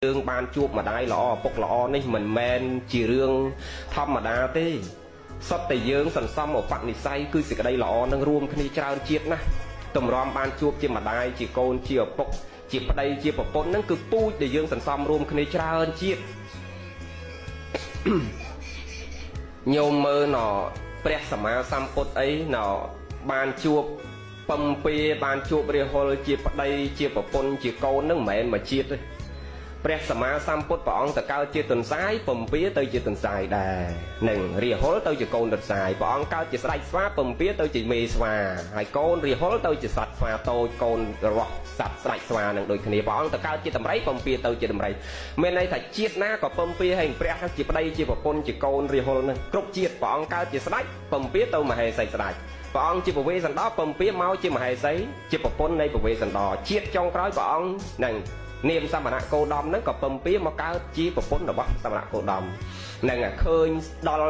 dương ban chuột mà đai lọ bốc lọ này mình men chỉ riêng thăm mà đa thế sắp tới dương sẵn xong ở phận này say cứ sự đây lọ nâng ruộng khi trao chiết nè tầm rom ban chuột chỉ mà đai chỉ côn chỉ ở bốc chỉ ở đây chỉ ở bốc nâng cứ pui để dương sẵn xong ruộng khi trao chiết nhiều mơ nọ bẹt sắm má xăm cốt ấy nọ ban chuột bầm pê ban chuột bê hol chỉ ở đây chỉ ở bốc chỉ côn nâng mẹ mà chiết đấyព្រះសម្មាសម្ពុទ្ធព្រះអង្គទៅកើតជាទន្សាយពំពាទៅជាទន្សាយដែរនឹងរាហុលទៅជាកូនទន្សាយព្រះអង្គកើតជាស្ដេចស្វាពំពាទៅជាមេស្វាហើយកូនរាហុលទៅជាសត្វស្វាតូចកូនរបស់សត្វស្ដេចស្វានឹងដូចគ្នាព្រះអង្គទៅកើតជាដំរីពំពាទៅជាដំរីមានន័យថាជាតិណាក៏ពំពាហើយព្រះជាប្តីជាប្រពន្ធជាកូនរាហុលនឹងគ្រប់ជាតិព្រះអង្គកើតជាស្ដេចពំពាទៅមហេសីស្ដេចព្រះអង្គជាពវេសន្តរពំពាមកជាមហេសីជាប្រពន្ធនៃពវេសន្តរជាតិចុងក្រោយព្រះអង្គនឹងនាមសមណៈគោដំហ្នឹងក៏ពំពាមកកើតជាប្រពន្ធរបស់សមណៈគោដំហ្នឹងឃើញដល់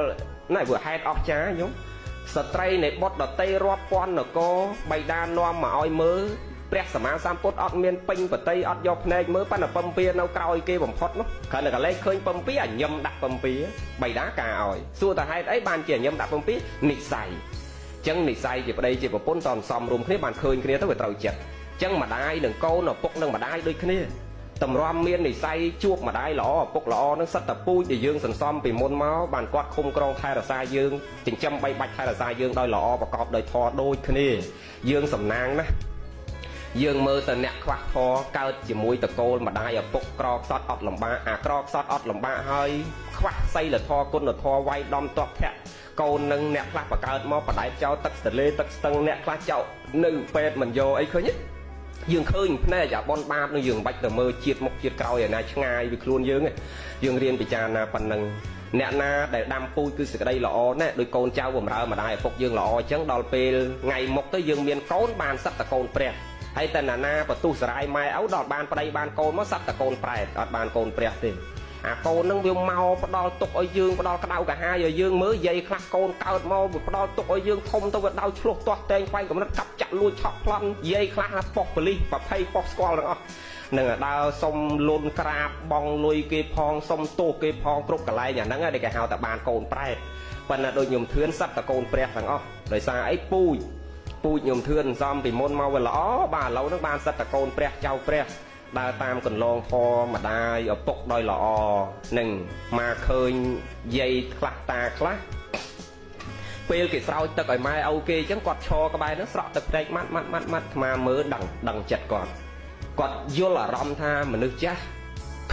ណែវាហេតុអស្ចារ្យយំស្ត្រីនៃបុត្រដតីរាប់ពាន់នគរបៃតានាំមកឲ្យមើលព្រះសម្មាសម្ពុទ្ធអត់មានពេញបតីអត់យកភ្នែកមើលប៉ុន្តែពំពានៅក្រោយគេបំផុតនោះគ្រាន់តែកលេចឃើញពំពាអញឹមដាក់ពំពាបៃតាការឲ្យសួរតែហេតុអីបានជាអញឹមដាក់ពំពានិស័យចឹងនិស័យជាប្តីជាប្រពន្ធតនសំរុំគ្នាបានឃើញគ្នាទៅវាត្រូវចិត្តចឹងម្ដាយនឹងកូនឪពុកនឹងម្ដាយដូចគ្នាតម្រាំមាននិស័យជួបម្ដាយល្អឪពុកល្អនឹងសិតតែពូជដែលយើងសន្សំពីមុនមកបានគាត់ឃុំក្រងថែរក្សាយើងចិញ្ចឹមបីបាច់ថែរក្សាយើងដោយល្អប្រកបដោយធម៌ដូចគ្នាយើងសំណាងណាយើងមើលទៅអ្នកខ្វះធម៌កើតជាមួយតកូលម្ដាយឪពុកក្រខ្សត់អត់លំបាកអាក្រខ្សត់អត់លំបាកហើយខ្វះសីលធម៌គុណធម៌វាយដំតក់ធាក់កូននឹងអ្នកខ្លះបកើតមកបដែកចោលទឹកទលេទឹកស្ទឹងអ្នកខ្លះចោលនៅពេទ្យមិនយកអីឃើញទេយើងឃើញភ្នែកអាបនបាបនឹងយើងមិនបាច់ទៅមើលជាតិមុខជាតិក្រោយឯណាឆ្ងាយពីខ្លួនយើងយើងរៀនពិចារណាប៉ុណ្ណឹងអ្នកណាដែលដាំពូជគឺសេចក្តីល្អណាស់ដោយកូនចៅបំរើម្ដាយឪពុកយើងល្អអញ្ចឹងដល់ពេលថ្ងៃមុខទៅយើងមានកូនបានសត្វតកូនព្រះហើយតែណាបន្ទុះសរាយម៉ែឪដល់បានប្តីបានកូនមកសត្វតកូនប្រែតអត់បានកូនព្រះទេអាកូននឹងវាមកផ្ដាល់ទុកឲ្យយើងផ្ដាល់ក្តៅកាហាយឲ្យយើងមើលយាយខ្លះកូនកើតមកវាផ្ដាល់ទុកឲ្យយើងធំទៅវាដៅឆ្លោះទាស់តែងខ្វែងកំណត់កាប់ចាក់លួចឆក់ប្លន់យាយខ្លះប៉ោះប៉លីសប្រភ័យប៉ោះស្គាល់ទាំងអស់នឹងដើរសុំលុនក្រាបបងលុយគេផងសុំទោសគេផងគ្រប់កន្លែងអាហ្នឹងដែលគេហៅតែបានកូនប្រែតប៉ុន្តែដូចខ្ញុំធឿនសត្វតកូនព្រះទាំងអស់ដោយសារអីពូជខ្ញុំធឿនសំពីមុនមកវាល្អបាទឥឡូវហ្នឹងបានសត្វតកូនព្រះចៅព្រះដើរតាមកន្លងធម៌ម្ដាយឪពុកដោយល្អនឹងមកឃើញយាយខ្លះតាខ្លះពេលគេស្រោចទឹកឲ្យម៉ែឪគេអញ្ចឹងគាត់ឈរក្បែរនោះស្រក់ទឹកភ្នែកម៉ាត់ថ្មមើលដឹងចិត្តគាត់យល់អារម្មណ៍ថាមនុស្សចាស់